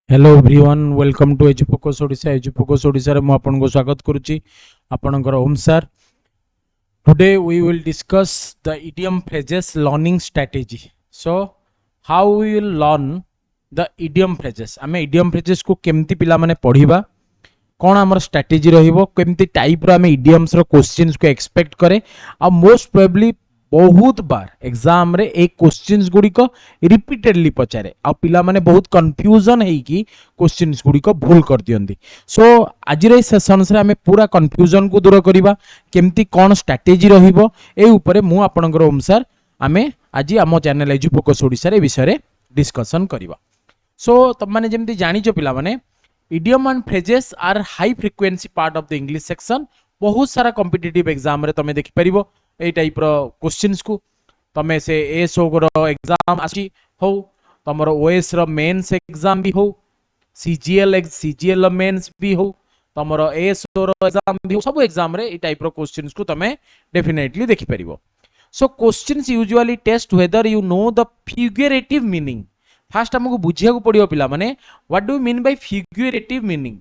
Hello everyone welcome to Edufocus Odisha. Edufocus Odisha रे मु आपनको स्वागत करुच्ची आपनकर Om sir. Today we will discuss the idiom phrases learning strategy. So how we will learn the idiom phrases. आमे idiom phrases को केमती पिला माने पढिबा, कौन आमर स्ट्रेटजी रहिबो, केमती टाइप रो आमे इडियम्स रो क्वेश्चंस को एक्सपेक्ट करे। आ मोस्ट प्रोबेबली बहुत बार एग्जाम रे एक क्वेश्चंस गुडी को रिपीटेडली पचारे आ पिला माने बहुत कंफ्यूजन है कि क्वेश्चंस गुडी को भूल कर दियंती। सो आज रे सेशंस रे हमें पूरा कंफ्यूजन को दूर करिबा, केमती कोन स्ट्रेटजी रहिबो ए ऊपर मु आपनकर अनुसार आमे आज आम चैनल एजुफोकस ओडिसा रे विषय रे डिस्कशन करिबा। सो तब माने जेमती जानि छ पिला माने idiom and phrases are high frequency part of the English section. बहुत सारा कॉम्पिटिटिव एग्जाम रे तमे देखि परिबो ए टाइप रो क्वेश्चंस को तमे से एसओ रो एग्जाम आसी हो, तमरो ओएस रो मेंस एग्जाम भी हो, सीजीएल मेंस भी हो, तमरो एसओ रो एग्जाम भी हो, सब एग्जाम रे ए टाइप रो क्वेश्चंस को तमे डेफिनेटली देखि परिबो। So questions usually test whether you know the figurative meaning. First हमको बुझिया को पड़ियो पिला माने what do you mean by figurative meaning.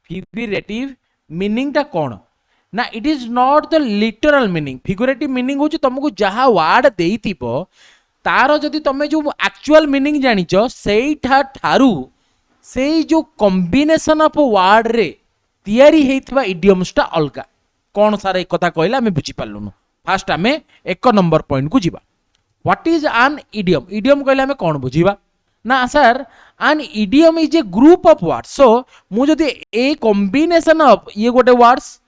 Figurative meaning ता कोन ना, it is not the literal meaning. Figurative meaning हो तुमको जहाँ वार्ड देइथिबो तार जदि तमे जो एक्चुअल मीनिंग जानिच सेइठा ठारू सेई जो कॉम्बिनेशन ऑफ वर्ड रे तयारी हेइथबा इडियम्स ता अलगा। कोन सारे एक कथा कहला हमें बुझी पालुनु। फास्ट हमें एक नंबर पॉइंट को जीवा। What is an idiom. Idiom कहले हमें कोन बुझीबा ना sir, an idiom is a group of words. So मु जदि ए कॉम्बिनेशन ऑफ ये गोटे वर्ड्स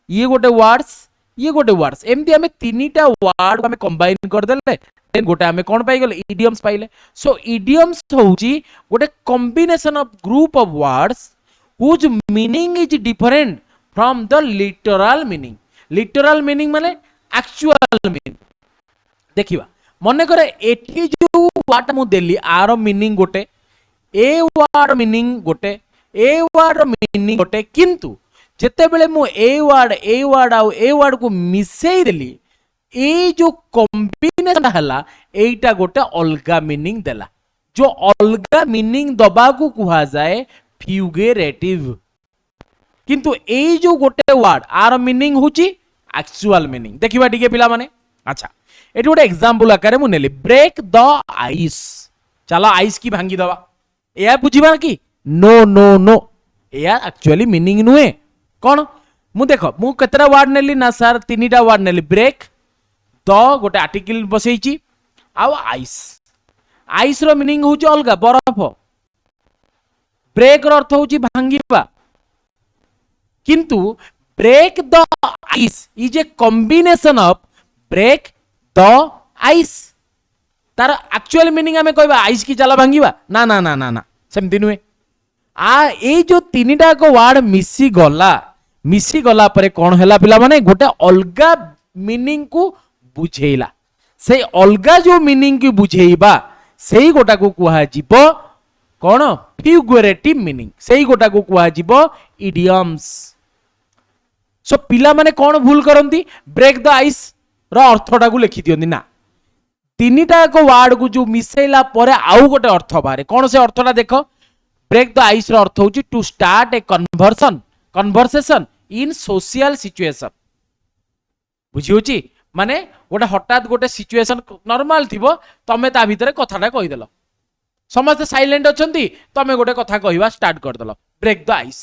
ये गोटे वर्ड्स ये गोटे वर्ड्स एमती हमें तीनटा वर्ड हमें कंबाइन कर देले देन गोटे हमें कोन पाई गेले इडियम्स पाइले। सो इडियम्स होउची गोटे combination of group of words whose meaning is different from the literal meaning. Literal meaning माने एक्चुअल मीनिंग। देखिबा मने करे एठी जो वर्ड मु देली आरो मीनिंग गोटे, ए वर्ड मीनिंग गोटे, ए वर्ड मीनिंग गोटे, किंतु जेते बेले मु ए वर्ड आउ ए वर्ड को मिसेई देली ए जो कॉम्बिनेशन हला एटा गोटे अलगा मीनिंग देला। जो अलगा मीनिंग दबा को कुहा जाए फिगरेटिव, किंतु ए जो गोटे वर्ड आर मीनिंग होची एक्चुअल मीनिंग। देखिबा ठीक है पिला माने। अच्छा एटी गोटे एग्जांपल आकारे मु नेली ब्रेक द आइस। चलो आइस की भांगी दबा या बुझिबा कि नो नो नो या एक्चुअली मीनिंग नुए कौन मु देख मु केतरा वर्ड नेली ना सर तीनटा वर्ड नेली ब्रेक द गोटे आर्टिकल बसैची आउ आइस। आइस रो मीनिंग होची अलगा बरफ, ब्रेक रो अर्थ होची भांगीबा, किंतु break the ice is a combination of break the ice. तार एक्चुअल मीनिंग हमें कहबा आइस की चला भांगीबा ना ना ना ना ना सेमती नुए। आ ए जो तीनटा को वर्ड मिसी गला परे कोन हैला पिला माने गोटे अलगा मीनिंग को बुझेइला। से अलगा जो मीनिंग की बुझेइबा सेही गोटा को कुहा जिवो कोन फिगरेटिव मीनिंग, सेही गोटा को कुहा जिवो इडियम्स। सो पिला माने कोन भूल करंती ब्रेक द आइस रो अर्थटा को लिखि दियंती ना, तीनटा को वर्ड को जो मिसेइला परे आउ गोटे अर्थ बारे। कोन से अर्थटा देखो ब्रेक द आइस रो अर्थ होची to start a conversation in social situation. बुझी होची माने गोटे हठात गोटे सिचुएशन नॉर्मल थिबो तमे ता भीतर कथाटा कहि देलो, समस्त साइलेंट अछंती तमे गोटे कथा कहिबा स्टार्ट कर देलो ब्रेक द आइस।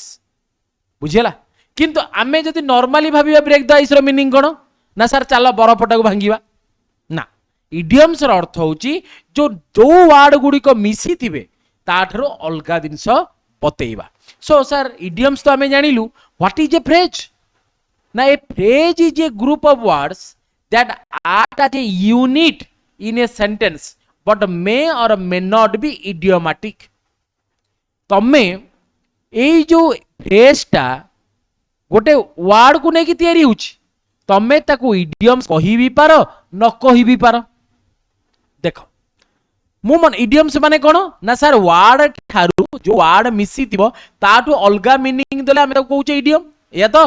बुझियला किंतु आमे जदि नॉर्मली भाबिबा ब्रेक द आइस रो मीनिंग कोन ना सर चलो बरफटा को भांगीबा ना। इडियम्स रो अर्थ होची जो दो वर्ड गुडी को मिसी थिबे ताठरो अलगा जिनस बतेइबा। सो सर इडियम्स तो हमें जानिलु। व्हाट इज ए फ्रेज ना, a phrase is a group of words that are at a unit in a sentence but may or may not be idiomatic. तमे ए जो फ्रेज टा गोटे वर्ड को नेकी तयारी होची, तमे ताको इडियम्स कहि भी पारो न कहि भी पारो। देखो मु मन इडियम्स माने कोन ना सर वर्ड ठारू जो वर्ड मिसी थिबो ताटू अलगा मीनिंग देले हम ताको कहूचे इडियम या तो।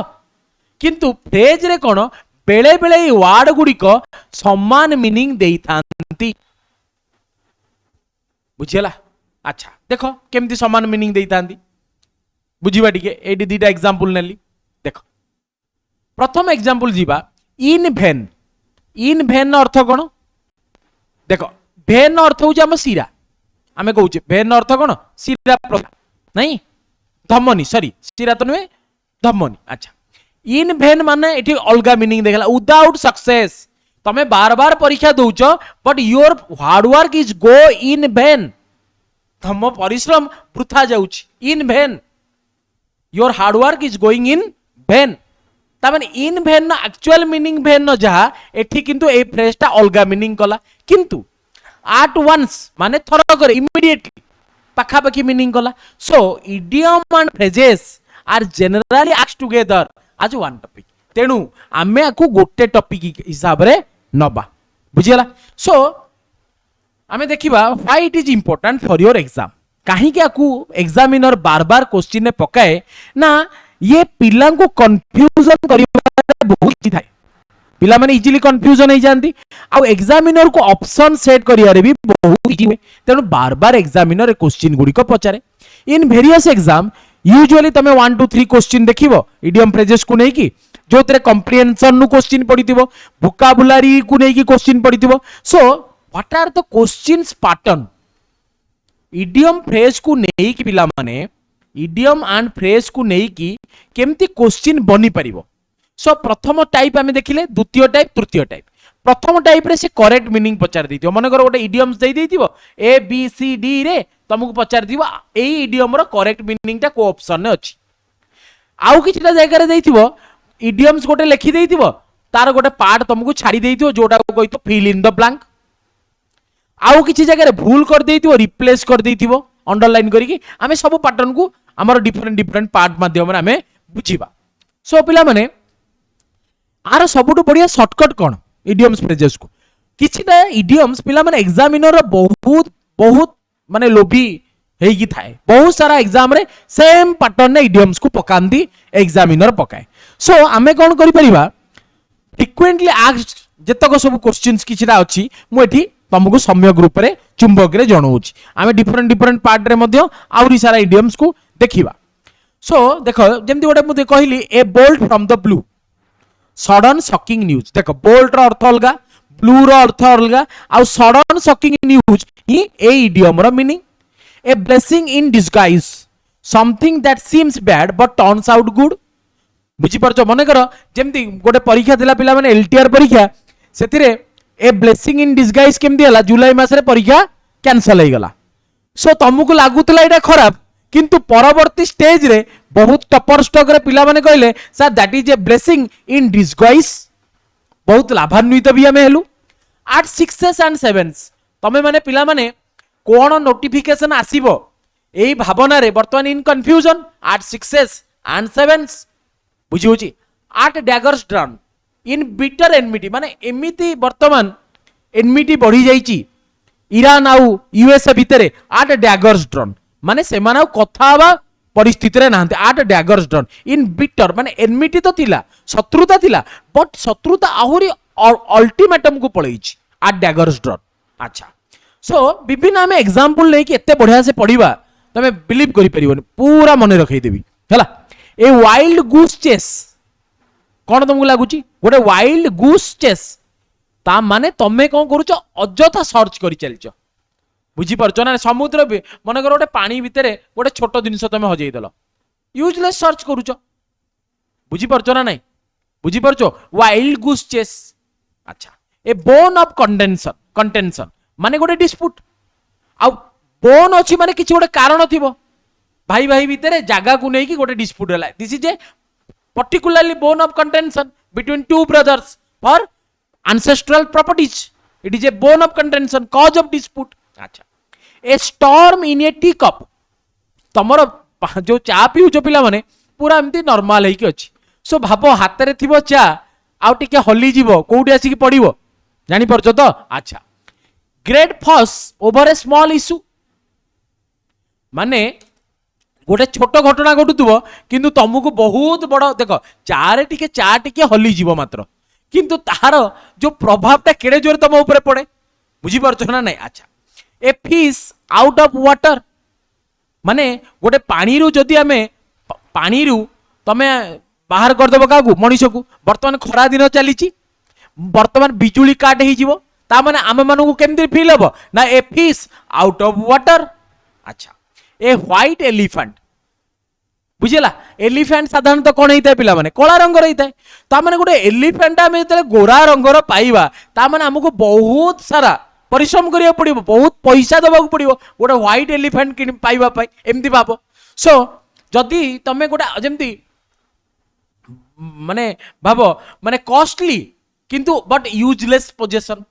किंतु फ्रेज रे कोन बेले बेले वर्ड गुडी को समान मीनिंग देई थांती। बुझियला अच्छा देख केमती समान मीनिंग देता बुझा टे ये दीटा एग्जांपल नेली देख प्रथम एग्जांपल जीवा इन भेन अर्थ कौन देख भेन अर्थ हूँ आम शिरा आम कहे भेन अर्थ कौन शिरा नहीं धमनी सॉरी शिरा तो नुहे धमनी अच्छा इन भेन माने एठी अलगा मीनिंग देखला विदाउट सक्सेस तमे बार बार परीक्षा दउछ but your hard work is go in vain तम परिश्रम वृथा जाउछ in vain your hard work is going in vain ताମାନେ इन भेन ना एक्चुअल मीनिंग भेन न जहा एठी किंतु ए फ्रेजटा अलगा मीनिंग कला किंतु एट वंस माने थरकर इमीडिएटली पाखा पाखी मीनिंग कला so idiom and phrases are generally asked together आज वन टॉपिक तेणु आमे आकु गोटे टॉपिक हिसाब रे नबा बुझियला सो आमे देखिबा why it is important for your exam काहे कि आकु एग्जामिनर बार बार क्वेश्चन ने पकाए ना ये पिला को कंफ्यूजन करिबा बहुत ही थाए पिला माने इजीली कंफ्यूजन हो जाती आ एग्जामिनर को ऑप्शन सेट करिया रे भी बहुत इजी तेणु बार बार एग्जामिनर क्वेश्चन गुडी को पचारे इन वेरियस एग्जाम यूजुअली तमे 1 2 3 क्वेश्चन देखिबो इडियम फ्रेजेस को नै कि जो तेरे कॉम्प्रिहेंशन नु क्वेश्चन पडिथिबो वोकाबुलरी को नै कि क्वेश्चन पडिथिबो so what are the questions pattern idiom phrase को नै कि पिला माने इडियम एंड फ्रेज को नै कि केमती क्वेश्चन बनी परिबो सो प्रथम टाइप आमे देखिले द्वितीय टाइप तृतीय टाइप प्रथम टाइप रे से करेक्ट मीनिंग पचार देथिबो मन कर गोटे इडियम्स देई देथिबो ए बी सी डी रे तुमको पचार दिबो एई इडियम रो करेक्ट मीनिंग ता को ऑप्शन ने अछि आउ किछटा जगह रे देथिबो इडियम्स गोटे लिखि देथिबो तार गोटे पार्ट तुमको छाड़ी देथिबो जोटा को कहितो फिल इन द ब्लैंक आउ किछि जगह रे भूल कर देथिबो रिप्लेस कर देथिबो अंडरलाइन करिकि आमे सब पैटर्न को हमर डिफरेंट पार्ट माध्यम रे आमे बुझिबा सो पिला माने आर सबुठु बढ़िया शॉर्टकट कौन इडियम्स फ्रेजेस को किछिटा इडियम्स पिला माने एग्जामिनर बहुत बहुत माने लोभी हेगी थाए बहुत सारा एग्जाम रे सेम पैटर्न ने इडियम्स को पकांदी एग्जामिनर पकाए सो आमे कोन करि परिबा फ्रीक्वेंटली आस्क्ड जेतक सब क्वेश्चंस किछिटा अछि मु एठी तुमको सम्यक रूप रे चुंबक रे जणाउछि आमे डिफरेंट पार्ट रे मध्ये आउरी सारा इडियम्स को देखिबा सो देखो जेमति गोटे मु कहली a bolt from the blue sudden shocking news देख बोल्ट रो अर्थ अलगा ब्लू रो अर्थ अलगा आ सडन शॉकिंग न्यूज ही ए इडियम रो meaning a blessing in disguise something that seems bad but turns out good बुझी परछो मने करो जेमती गोटे परीक्षा दिला पिला माने एलटीआर परीक्षा सेतिरे ए ब्लेसिंग इन डिस्गाइज केमती हला जुलाई मास रे परीक्षा कैंसिल हो गला सो तुमको लागुतला एटा खराब किंतु परवर्ती स्टेज रे बहुत टपर स्टॉक रे पिला माने कहले sir that is a blessing in disguise बहुत लाभान्वित भी हमें हेलु 8 6 एंड 7 तमे माने पिला माने कोन नोटिफिकेशन आसीबो एई भावना रे वर्तमान इन कंफ्यूजन 8 6 एंड 7 बुझी होची 8 daggers drawn in bitter enmity माने एमिति वर्तमान एनमिटी बढ़ी जाईची ईरान आउ यूएसए भितरे 8 डैगर्स ड्रॉन माने से माने कथा हवा परिस्थिति रे नांते 8 डैगर्स ड्रॉन इन बिटर माने एनमिटी तो थिला शत्रुता थिला बट शत्रुता आहुरी अल्टीमेटम को पळेइची 8 डैगर्स ड्रॉन अच्छा सो विभिन्न आमे एग्जांपल ले कि एते बढ़िया से पढिबा तमे बिलीव करि परिबोनी पूरा मन रखै देबी हला ए वाइल्ड गूस चेस कोन तुमको लागुची गोटे वाइल्ड गूस चेस ता माने तमे कोन करूचो अजथा सर्च करि चलचो बुझी परछो ना समुद्र मन कर गोटे पानी भितरे गोटे छोट जिनिस तुम हजई देल यूजलेस सर्च करूच बुझी परछो ना नहीं बुझी परछो वाइल्ड गूस चेस अच्छा ए बोन ऑफ कंटेंशन माने गोटे डिस्प्यूट आ बोन अछि माने किछि गोटे कारण थिबो भाई भाई भितरे जागा को नै कि गोटे डिस्प्यूट हला this is a particularly bone of contention between two brothers for ancestral properties it is a bone of contention cause of dispute अच्छा a storm in a tea cup तमरो जो चा पिउ जो पिला माने पूरा एमती नॉर्मल है कि अछि सो भाबो हाथ रे थिबो चा आउ टिके हली जीवो कोउटी आसी कि पडिवो जानि परछो तो अच्छा ग्रेट फॉस ओवर ए स्मॉल इशू माने गोटे छोट घटना घटुथबो किंतु तुमको बहुत बड़ देखो चा टिके हली जीवो मात्र किंतु तार जो प्रभावटा केड़े जोरे तुम ऊपर पड़े बुझी परछो ना नहीं अच्छा a fish out of water माने गोटे पानी रु जदि आमे पानी रु तमे बाहर कर दबो कागु मनीष को वर्तमान खरा दिन चली वर्तमान बिजुली काट ही जीवो ता माने आम मानू केमती फील हम ना a fish out of water. अच्छा ए व्हाइट एलिफेंट बुझेला एलिफेंट साधारणतः कौन होता है पिला माने कला रंगर होता है ता माने गोटे एलिफेंट आम जो गोरा रंगर पाइबा ता माने हमको बहुत सारा परिश्रम करिया पड़िबो बहुत पैसा दबाक पड़िबो गोटे व्हाइट एलिफेंट पाइबा पाई एमती भाव। सो जदि तमे गोटे जेमती माने भाव माने कॉस्टली किंतु बट यूजलेस पोजेशन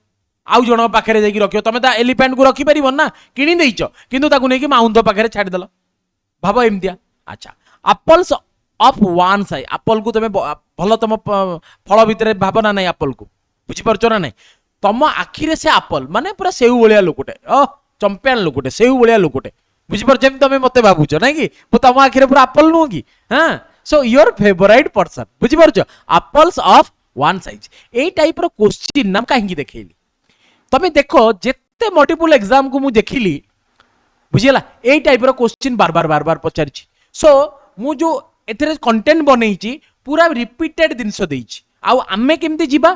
आउ जन पाखे जाकि रखियो तमे ता एलिफेंट को रखी परिबो ना किनी देइचो किंतु ताकू नेकी माउंट पाखे छाड़ी देलो भाव एमतिया। अच्छा apples of one's size Apple को तमे भलो तम फल भितर भावना नहीं एप्पल को बुझी परचो ना नहीं तम आखिरे से एप्पल माने पूरा सेउ भलिया लोकटे चंपियन लोकटे सेउ भलिया लोकटे बुझी परचो तमे मते भाबुचो नै कि मो तम आखिरे पूरा एप्पल नु कि हां सो योर फेवरेट पर्सन बुझी परचो apple of one's eye a type रो क्वेश्चन नाम काहे देखैली तमे देखो जेते मल्टीपल एग्जाम को मु देखिली बुझिला ए टाइप रो क्वेश्चन बार बार पचारिछि। सो मु जो एथरे कंटेंट बनैछि पूरा रिपीटेड जिंस देइछि आउ आमे केमती जीवा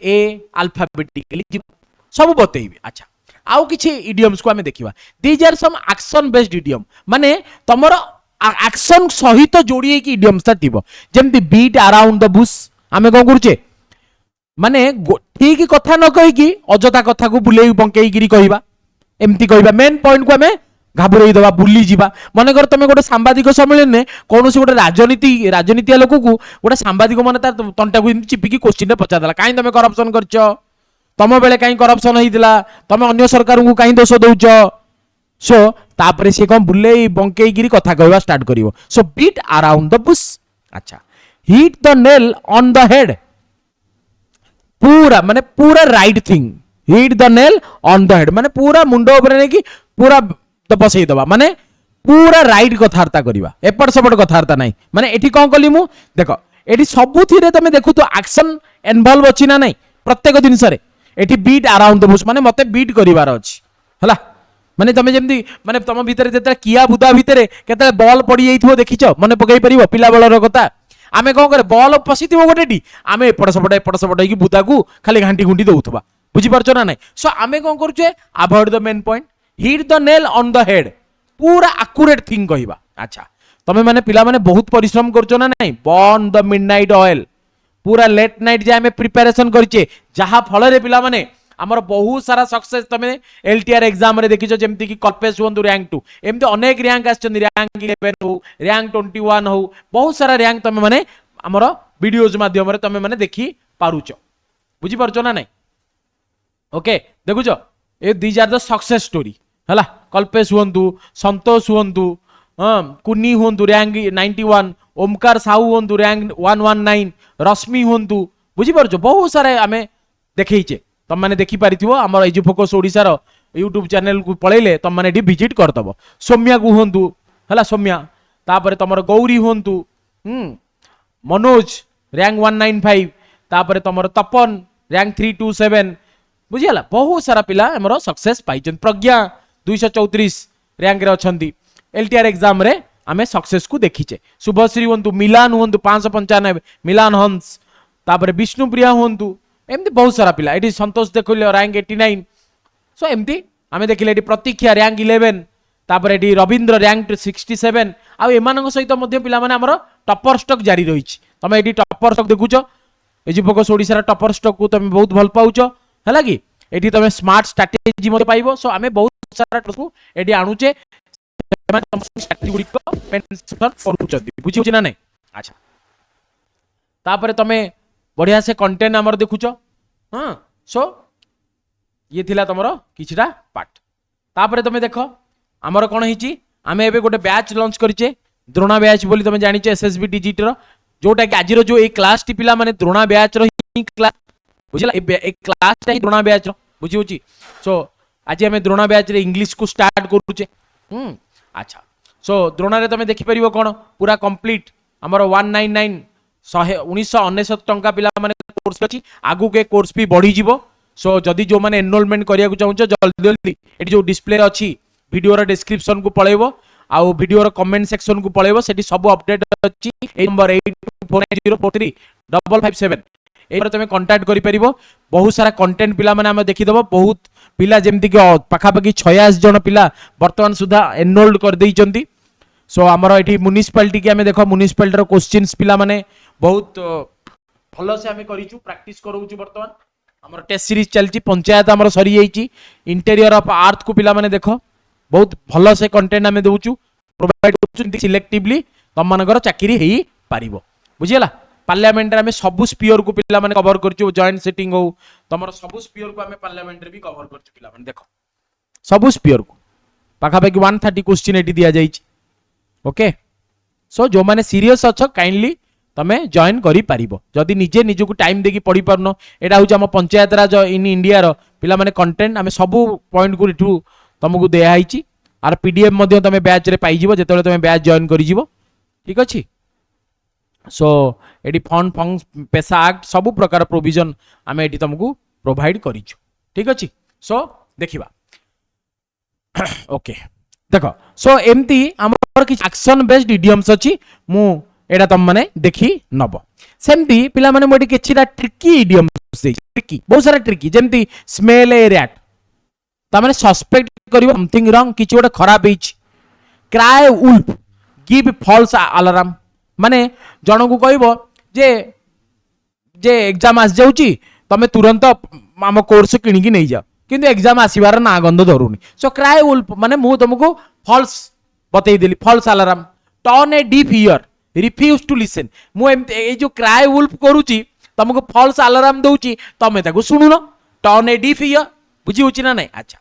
ए अल्फाबेटिकली जीवा सब बतेइबी। अच्छा आउ किछि इडियम्स को आमे देखिबा these are some action based idiom माने तमरो एक्शन सहित जोड़ी कि इडियम्स ता थिबो जेमती बीट अराउंड द बुश आमे कोन करूचे माने ठीक कथा न कहि कि अजता कथा को बुलेई बंकेई गिरी कहिबा एमती कहिबा मेन पॉइंट को आमे घाबुरई दबा बुली जीवा मन कर तुम गोटे सांबादिक सम्मेलन में कौन गोटे राजनीतिया लोक को गोटे सांबादिक मन तार तंटा को चिपिकी क्वेश्चन पचारदेला कहीं तुम करप्शन कर तुम बेले कहीं करप्शन होता तुम अन्य सरकार को कहीं दोष दौच सो तापर सी कौन बुले बंकई गिरी कथा कहवा स्टार्ट करिवो so beat around the bush. अच्छा hit the nail on the head पूरा माने पूरा right thing hit the nail on the head माने पूरा मुंडो ऊपर ने कि पूरा तो बसई दबा माने पूरा राइट कथार्ता करवा एपट सेपट कथार्ता नहीं माने एठी कौन कली मु देखो एठी सबुथिरे तमे देखु तो एक्शन इन्वॉल्व अछि ना नहीं प्रत्येक जिनिस रे एठी बीट अराउंड द बुश माने मते बीट करिवार अछि हला माने तमे जेमती माने तम भीतर जेते किया बुदा भीतर केते बॉल पड़ी जाइथो देखिछो मने पकई परिबो पिला बलर कथा आमे कोन करे बॉल पसिथिबो गोटेटी आमे एपट सेपट कि बुदा को खाली घांटी घुंटी दउथबा बुझी परछो ना नहीं। सो आमे कोन करूचे avoid the main point hit the nail on the head पूरा एक्यूरेट थिंग कहवा। अच्छा तमे माने पिला माने बहुत परिश्रम करछो ना नहीं बर्न द मिडनाइट ऑयल पूरा लेट नाइट जे आमे प्रिपरेशन करछे जहा फल रे पिला माने हमर बहुत सारा सक्सेस तमे एलटीआर एग्जाम रे देखिछो जेमति कि कल्पेश हुंतु रैंक 2 एमति अनेक रैंक आछन रैंक 11 हो रैंक 21 हो बहुत सारा रैंक तमे माने हमर वीडियोज माध्यम रे तमे माने देखि पारुचो बुझी परछो ना नहीं। ओके देखुचो ए these are the success story हला कल्पेश हुंतु संतोष हुंतु कुन्नी हुंतु रैंक 91 ओमकार साहू हुंतु रैंक 119 रश्मि हुंतु बुझी परछो बहुत सारे आमे देखैचे तुम मैंने देखी पारिथिबो हमर एजु फोकस ओडिसा रो यूट्यूब चैनल को पळेले तुम मैंने एठी विजिट कर दबो सौम्या को हुंतु हला सौम्या तापर तमर गौरी हुंतु मनोज रैंक 195 तापर तमर तपन रैंक 327 बुझियला बहुत सारा पिला हमर सक्सेस पाइछन प्रज्ञा 234 रैंक रे अछंती एलटीआर एग्जाम रे आमे सक्सेस को देखिचे शुभश्री हुंतु मिलान हुंतु 595 मिलान हंस तापर विष्णुप्रिया हुंतु एमती बहुत सारा पिला एटी संतोष देखिले रैंक 89 सो एमती आमे देखिले एटी प्रतीक्षा रैंक 11 तापर एटी रविंद्र रैंक 67 आ एमानक सहित मध्य पिला माने हमर टॉपर स्टॉक जारी रहिछि तमे एटी टॉपर स्टॉक देखुचो एजी फोकस ओडिसा रा टॉपर स्टॉक को तमे बहुत भल पाउचो हला कि एटी तमे स्मार्ट स्ट्रेटजी मते पाइबो सो आमे बहुत सारा को एटी आनुचे माने तम स्ट्रेटजी गुडी को पेंशन करूचंती बुझियो ना नै। अच्छा तापर तमे बढ़िया से कंटेंट आमर देखुचो हाँ सो ये थिला तमरो किछटा पार्ट तापर तमे देखो आमर कोन हिची आमे एबे गोटे बैच लॉन्च करिचे द्रोणा बैच बोली तमे जानिचे एसएसबी डिजिट रो जोटा कि आज रो जो ए क्लास टी पिला माने द्रोणा बैच रो ही क्लास बुझला ए क्लास टा ही द्रोणा बैच रो बुझी होची सो आज हमें द्रोणा बैच रे इंग्लिश को स्टार्ट करूचे अच्छा सो द्रोणा रे तमे देखि परिबो कोन पूरा कंप्लीट हमर 199 1999 टंका पिला माने कोर्स अछि आगु के कोर्स भी बढ़ी जीवो सो जदी जो माने एनरोलमेंट करिया को चाहू जल्दी जल्दी एटी जो डिस्प्ले अछि वीडियो रा डिस्क्रिप्शन को पळेबो आउ वीडियो रो कमेंट सेक्शन को पळेबो सेठी सब अपडेट अछि ए नंबर 8249043557 ए पर तमे कांटेक्ट करि परिबो बहुत सारा कंटेंट पिला माने हम देखि दबो बहुत पिला जेमति कि पाखा पाखी 86 जन पिला वर्तमान सुधा एनरोल्ड कर देई चंती सो हमर एठी म्युनिसिपैलिटी के हमें देखो म्युनिसिपैलिटी रो क्वेश्चंस पिला माने बहुत भलो से हमें करिचु प्रैक्टिस करूचु वर्तमान हमर टेस्ट सीरीज चलची पंचायत हमर सरी जाईची इंटीरियर ऑफ अर्थ को पिला माने देखो बहुत भलो से कंटेंट हमें देउचु प्रोवाइड करछु सिलेक्टिवली तम मानकर चाकरी हेई पारिबो बुझियला पार्लियामेंट रे हमें सब स्पीयर को पिला माने कवर करछु जॉइंट सेटिंग हो तमर सब स्पीयर को हमें पार्लियामेंट रे भी कवर करछु पिला माने देखो सब स्पीयर को पाखा पाखी 130 क्वेश्चन एटी दिया जाईची ओके सो जो माने सीरियस अछ काइंडली तमे जॉइन करि पारिबो जदि निजे निजु को टाइम देकी पढी परनो एटा होछ हम पंचायत राज इन इंडिया रो पिला माने कंटेंट हमें सब पॉइंट को इठू तुमको दिया आइची आर पीडीएफ मध्ये तमे बैच रे पाई जिवो जेतेले तमे बैच जॉइन करि जिवो ठीक अछि सो एडी फंड फंड पैसा एक्ट सब प्रकार प्रोविजन हमें एडी तुमको प्रोवाइड करिछु ठीक अछि सो देखिबा ओके देखो सो एमती हमर कि एक्शन बेस्ड इडियम्स अछि मु एडा तुम माने देखि नबो सेमती पिला माने मोडी किछिटा ट्रिकी इडियम्स दे ट्रिकी बहुत सारा ट्रिकी जेमती स्मेल ए रैट ता माने सस्पेक्ट करिवो समथिंग रॉन्ग किछि ओडा खराब हिच cry wolf give false alarm माने जण को कहबो जे जे एग्जाम आस जाउची तमे तुरंत हम कोर्स किनि कि नै जाओ किंतु एग्जाम आसीबार ना गंध धरुनी सो क्राई वुल्फ माने मु तुमको फॉल्स बतई देली false alarm turn a deaf ear refuse to listen मु ए जो क्राई वुल्फ करूची तुमको फॉल्स अलार्म दउची तमे ताको सुनुनो टर्न ए डीप ईयर बुझी होची ना नहीं अच्छा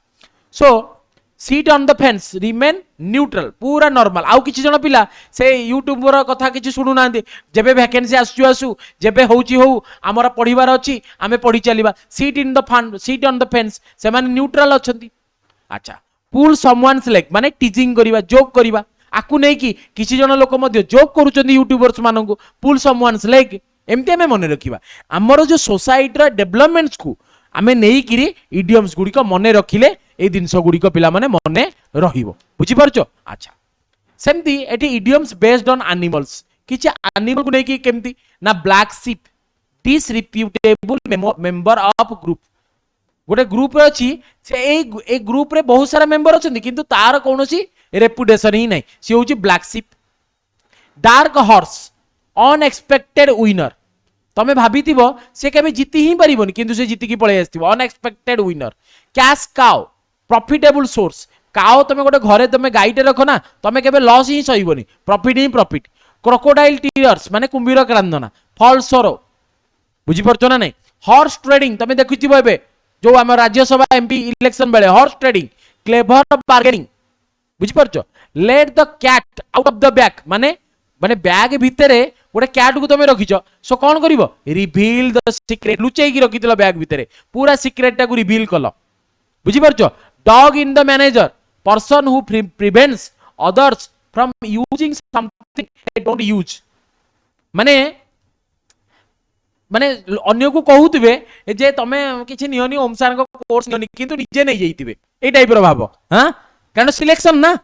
so sit on the fence remain neutral पूरा नॉर्मल आउ किछि जण पिला से यूट्यूब रो कथा किछि सुनु नांदी जेबे वैकेंसी आसु जेबे होउची हो हमरा पढिबार अछि हमें पढि चलीबा sit in the fence sit on the fence से माने न्यूट्रल अछंती अच्छा पुल समवन्स लेग माने टीजिंग करिबा जोक करिबा आकु नै कि किछि जण लोक मध्ये जोक करूचंदी यूट्यूबर्स माननकु पुल समवन्स लेग एमते हमें मन रखिबा हमरो जो सोसाइटी रो डेवलपमेंट्स को हमें नै किरी इडियम्स गुडी को मने रखिले ए जिनस गुडी को पिला माने मने रहिबो बुझि परछो अच्छा सेमती एटी इडियम्स बेस्ड ऑन एनिमल्स किछि एनिमल को नै कि केमती ना black sheep disreputable member of group गोटे ग्रुप रे अछि से ए ग्रुप रे बहुत सारा मेंबर अछंती किंतु तार कोनोसी रेपुटेशन ही नै से होची black ship dark horse unexpected winner तमे भाबिथिबो से केबे जीति ही परिबोनी किंतु से जीति की पळे आस्थिबो unexpected winner cash cow profitable source cow तमे गोटे घरे तमे गाईटे रखो ना तमे केबे लॉस ही सहिबोनी प्रॉफिट ही प्रॉफिट क्रोकोडाइल टीयर्स माने कुंभीर क्रांदना फॉल सरो बुझी परछो ना नै हॉर्स ट्रेडिंग तमे देखुथिबो एबे जो हम राज्यसभा एमपी इलेक्शन बेले हॉर्स ट्रेडिंग क्लेवर बार्गेनिंग बुझी परछो let the cat out of the bag माने माने बैग भितरे गोटे कैट को तमे रखिछो सो कोन करिवो रिवील द सीक्रेट लुचै की रखितलो बैग भितरे पूरा सीक्रेट टा को रिवील कलो बुझी परछो dog in the manager person who prevents others from using something they don't use माने माने अन्य को कहउतबे जे तमे किछि नियनि ओमसार को कोर्स नियनि किंतु निजे नै जइतिबे ए टाइप रो भाव हां कारण सिलेक्शन ना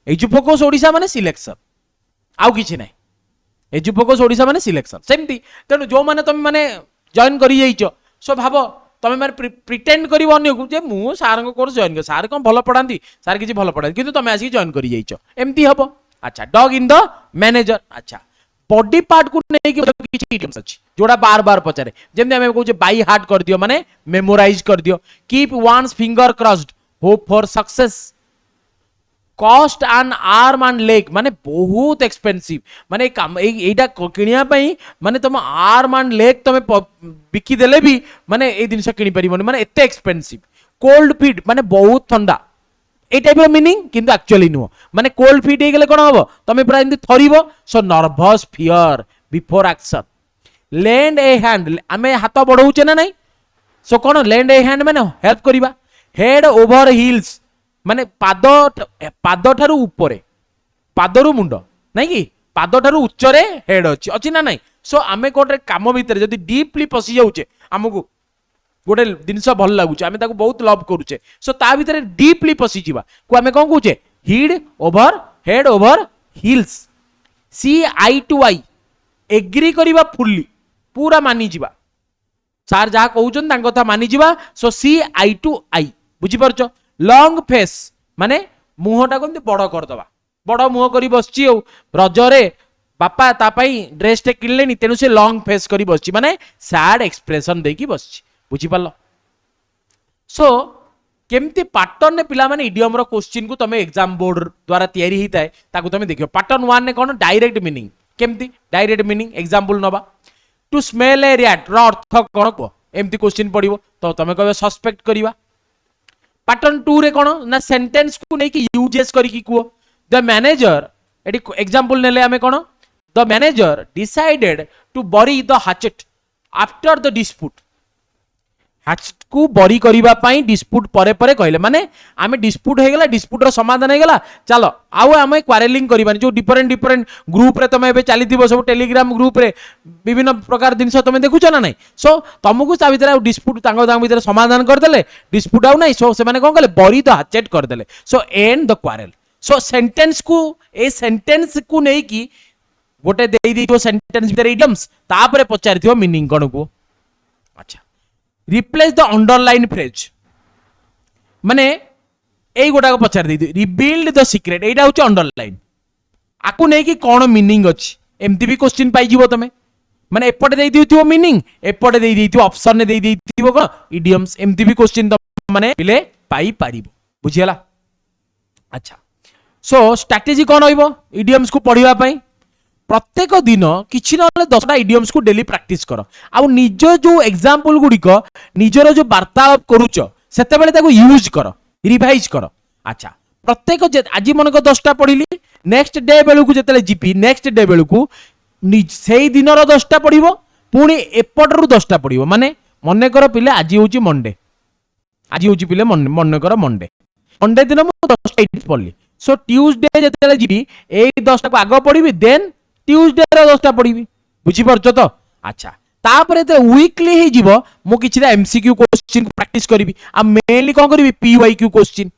एजुफोकस ओडिसा माने सिलेक्शन आउ किछि नै एजुफोकस ओडिसा माने सिलेक्शन सेमती तेनु जो माने तमे माने जॉइन करि जाइछो सो भाव तमे माने प्रिटेंड करिवो अन्य को जे मु सार को कोर्स जॉइन कर सार कोन भलो पढांती सार किछि भलो पढांती किंतु तमे आसी जॉइन करि जाइछो एमती हबो अच्छा डॉग इन द मैनेजर अच्छा बॉडी पार्ट को नै कि किछि इडियम्स अछि जोड़ा बार बार पचारे जेमते हमें कहू बाई हार्ट कर दियो माने मेमोराइज कर दियो keep one's finger crossed hope for success cost and arm and leg माने बहुत एक्सपेंसिव माने एटा किनिया पई माने तुम आर्म एंड लेग तुम बिकी देले भी माने ए जिनस किनि परिबोनी माने एते एक्सपेंसिव कोल्ड फीट माने बहुत ठंडा ए टाइप ऑफ मीनिंग किंतु एक्चुअली नो माने कोल्ड फीट हे गेले कोन हबो तुम पूरा इंदी थरिबो so nervous fear before action lend a hand आमे हाथ बढ़ौचे ना नहीं सो कोन लैंड ए हैंड माने हेल्प करिबा हेड ओवर हील्स माने पाद ठारू ऊपरे पादरू मुंड नहीं कि पाद ठारू उच्चरे हेड अछि ना नहीं सो आमे कोटे काम भीतर जदी डीपली पसी जाउचे हमकु गोटे जिनस भल लागुचे आमे ताको बहुत लव करूचे सो ता भीतर डीपली पसी जीवा को आमे कोन कहूचे head over head over heels see eye to eye agree करिबा फुल्ली पूरा मानि जिबा सार जहाँ कहउछन तांको कथा मानि जिबा सो सी आई टू आई बुझी परछो लॉन्ग फेस माने मुहटा कोन बड़ कर दबा बड़ मुह करी बसची रजरे बापा तापाई ड्रेस टे किनलेनी तेनु से लॉन्ग फेस करी बसची माने सैड एक्सप्रेशन देकी बसची बुझी पालो सो केमती पैटर्न ने पिला माने इडियम रो क्वेश्चन को तमे एग्जाम बोर्ड द्वारा तैयारी हिता है ताकू तमे देखियो पैटर्न 1 ने कोन डायरेक्ट मीनिंग केमती डायरेक्ट मीनिंग एग्जांपल नबा टू स्मेल ए रैट रो अर्थ कोन को एमती क्वेश्चन पडिबो तो तमे कहबे सस्पेक्ट करिवा पैटर्न 2 रे कोन ना सेंटेंस को नै कि यूजेस करी की को द मैनेजर एडी एग्जांपल नेले हमें कोन the manager decided to bury the hatchet after the dispute hatchet को बरी करिबा पई डिस्प्यूट परे परे कहले माने आमे डिस्प्यूट हे गेला डिस्प्यूट रो समाधान हे गेला चलो आउ आमे क्वारेलिंग करिबानी जो डिफरेंट डिफरेंट ग्रुप रे तमे एबे चाली दिबो सब टेलीग्राम ग्रुप रे विभिन्न प्रकार जिनस तमे देखुछ ना नै सो तुमको ता भीतर डिस्प्यूट तांगो भीतर समाधान कर देले डिस्प्यूट आउ नै सो से माने कोन कहले बरी द हैचेट कर देले so and the क्वारेल so sentence को ए सेंटेंस को नै की गोटे देई दिथो सेंटेंस भीतर इडियम्स तापरे पचारिथियो मीनिंग कोन को अच्छा रिप्लेस द अंडरलाइन फ्रेज माने एई गोटा को पचार दी रिबिल्ड द सीक्रेट एटा होची अंडरलाइन आकु नै कि कोन मीनिंग अछि एमती भी क्वेश्चन पाई जीवो तमे माने एपटे देई दिथियो मीनिंग एपटे देई दिथियो ऑप्शन ने देई दिथियो को इडियम्स एमती भी क्वेश्चन माने पिले पाई पारिबो बुझियला अच्छा सो स्ट्रेटजी कोन होइबो इडियम्स को पढिबा पई प्रत्येक दिन किछि न 10टा इडियम्स को डेली प्रैक्टिस करो आ निज जो एग्जांपल गुडी को निजर जो वार्तालाप करूचो सेते बेले ताको यूज करो रिवाइज करो अच्छा प्रत्येक आज मन को 10टा पढिली नेक्स्ट डे बेलु को जेतले जीपी नेक्स्ट डे बेलु को सेही दिन रो 10टा पढिबो पुनी एपटरु 10टा पढिबो माने मने कर पिले आज होची मंडे आज होची पिले मने कर मंडे मंडे दिन मु 10टा idioms पढली so Tuesday जेतले GP A 10टा को आगो पढिबी देन ट्यूसडे रे 10टा पढिबी बुझी परछो तो अच्छा तापरे ते वीकली ही जीवो मु किछिरा एमसीक्यू क्वेश्चन प्रैक्टिस करिवि आ मेनली कोन करिवि PYQ question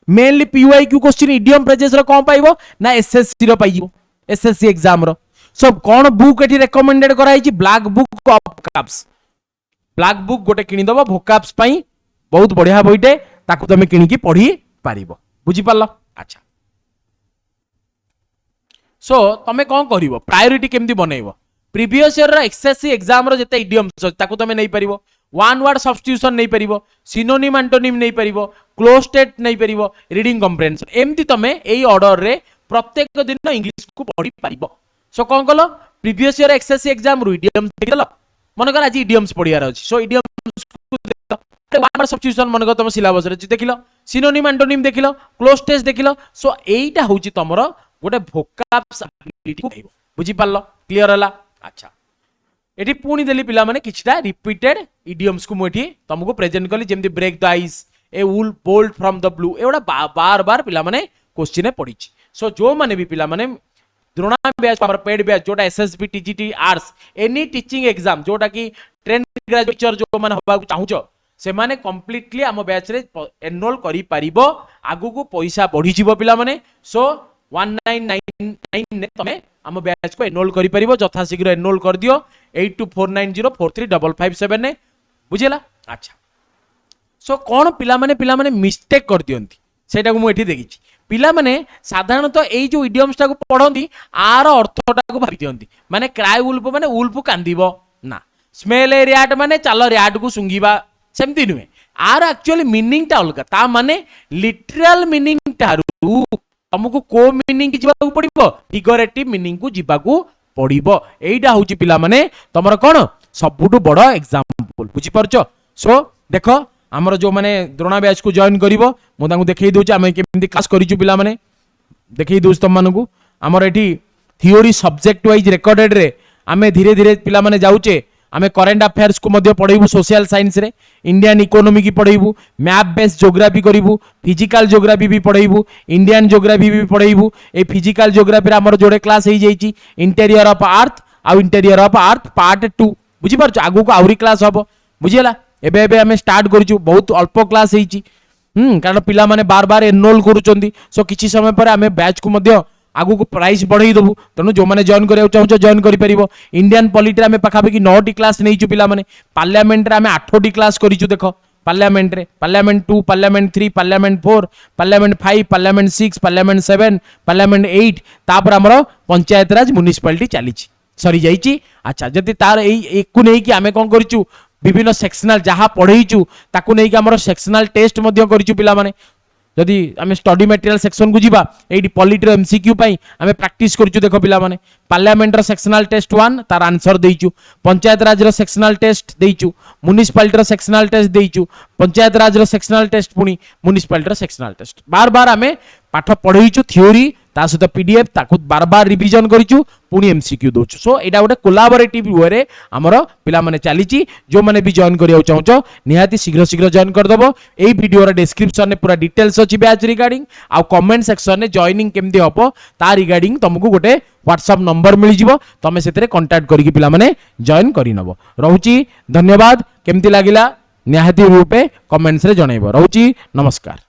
mainly PYQ question idiom phrases रो कोन पाइबो ना एसएससी रो पाइबो एसएससी एग्जाम रो सब कोन बुक एठी रेकमेंडेड कराई छि black book of vocabs black book गोटे किनि दबो वोकैब्स पई बहुत बढ़िया बइटे ताकू तमे किनि की पढी पारिबो बुझी पारलो अच्छा सो तमे कौन करिवो प्रायोरिटी केमती बनैबो प्रीवियस ईयर रो एसएससी एग्जाम रो जते इडियम्स ताकू तमे नै परिबो वन वर्ड सब्स्टिट्यूशन नै परिबो सिनोनिम एंटोनिम नै परिबो क्लोज स्टेट नै परिबो रीडिंग कम्प्रेहेंशन एमती तमे एई ऑर्डर रे प्रत्येक दिन इंग्लिश को पढी परिबो सो कौन कलो प्रीवियस ईयर एसएससी एग्जाम रो इडियम्स देखलो मन कर आज इडियम्स पढियार अछि सो इडियम्स को देखलो वन वर्ड सब्स्टिट्यूशन मन कर तम सिलेबस रे देखिलो सिनोनिम एंटोनिम देखिलो क्लोज स्टेट देखिलो सो एईटा होची तमरो गोटे वोकैब्स एबिलिटी को बुझी पारलो क्लियर हला अच्छा एठी पुणी देली पिला माने किछटा रिपीटेड इडियम्स को मोठी तुमको प्रेजेंट करली जेमति ब्रेक द आइस ए वुल बोल्ट फ्रॉम द ब्लू एवडा बार बार पिला माने क्वेश्चन ए पढी सो जो माने भी पिला माने द्रोणा बैच हमर पेड बैच जोटा SSB TGT arts any teaching exam जोटा की ट्रेंड ग्रेजुएटर जो माने होबा को चाहूचो से माने कंप्लीटली हम बैच रे एनरोल करी परिबो आगु को पैसा बढ़ी जीवो पिला माने सो 1999 ने तमे हम बैच को एनरोल करि परिबो जथा शीघ्र एनरोल कर दियो 8249043557 ने बुझेला अच्छा सो कोन पिला माने मिस्टेक कर दियंती सेटा को मु एठी देखिछि पिला माने साधारणतः एई जो इडियम्स टा को पढंती आर अर्थटा को भाबी दियंती माने क्राई वुल्फ माने वुल्फ कांदीबो ना स्मेल ए रैट माने चालो रैट को सुंगीबा सेमती नुहे आर एक्चुअली मीनिंग टा अलगा ता माने लिटरल मीनिंग तारु तुमको को मीनिंग जीवा पड़ो फिगरेटिव मीनिंग को जीवा पड़ो एटा हूँ पिला माने तुमर कौन सबुठ बड़ एग्जांपल बुझी पारछ सो देख आमर जो माने द्रोणा बैच को जॉइन करिवो मु तांको देखै दोछि आमे केमि क्लास करिछु पिला माने देखै दोछि तुम मानकू आमर एठी थियोरी सब्जेक्ट वाइज रिकॉर्डेड रे आमे धीरे धीरे पिला माने जाउचे आमे करेंट अफेयर्स को मध्य पढैबु सोशल साइंस रे इंडियन इकोनॉमी की पढैबु मैप बेस्ड ज्योग्राफी करिबु फिजिकल ज्योग्राफी भी पढैबु इंडियन ज्योग्राफी भी पढैबु ए फिजिकल ज्योग्राफी रे हमर जोडे क्लास हे जाईची इंटीरियर ऑफ अर्थ आ इंटीरियर ऑफ अर्थ पार्ट 2 बुझी पारछ आगु को आउरी क्लास हबो बुझियला एबे एबे हमें स्टार्ट करिछु बहुत अल्प क्लास हेची कारण पिला माने बार बार एनरोल करूचंदी सो किछि समय पर हमें बैच को मध्य आगु को प्राइस बढ़ई देबू तेणु जो मैंने जॉइन करिया चाहूछ जॉइन करि परिबो इंडियन पॉलिटी आमे पाखापाखि 9टी क्लास नहीं छु पिला माने पार्लियामेंट रे आमे 8टी क्लास करिछु देखो पार्लियामेंट रे parliament 2 parliament 3 parliament 4 parliament 5 parliament 6 parliament 7 parliament 8 तापर हमरो पंचायत राज म्युनिसिपालिटी चली सरी जाइछि अच्छा जदि तार एकु नै कि आमे कोन करिछु विभिन्न सेक्शनल जहाँ पढ़ईचु ताकू नहीं कि हमरो सेक्शनल टेस्ट मध्य करिछु पिला माने जदि आम स्टडी मटेरियल सेक्शन को जीवा एडी पॉलिटी रो एमसीक्यू पई आमे प्रैक्टिस करछु देखो पिला माने पार्लियामेंट रो सेक्शनल टेस्ट 1 तार आंसर देइछु पंचायत राज रो सेक्शनल टेस्ट देइछु म्युनिसिपालिटी रो सेक्शनल टेस्ट देइछु पंचायत राज रो सेक्शनल टेस्ट पुनी म्युनिसिपालिटी रो सेक्शनल टेस्ट बार बार आमे पाठ पढ़ईछु थ्योरी ता सहित पीडीएफ ताकू बार बार रिवीजन करिछु पुनी एमसीक्यू दोछु सो एटा गोटे कोलाबोरेटिव वे रे हमरो पिला माने चलीची जो माने भी जॉइन करिया चाहूचो निहाती शीघ्र शीघ्र जॉइन कर दबो एई वीडियो रा डिस्क्रिप्शन ने पूरा डिटेल्स अछि बैच रिगार्डिंग आ कमेंट सेक्शन ने जॉइनिंग केमदी हबो ता रिगार्डिंग तुमको गोटे व्हाट्सएप नंबर मिल जिवो तमे सेतरे कांटेक्ट करिकि पिला माने जॉइन करि नबो रहूची धन्यवाद केमदी लागिला निहाती रूपे कमेंट्स रे जणाइबो रहूची नमस्कार।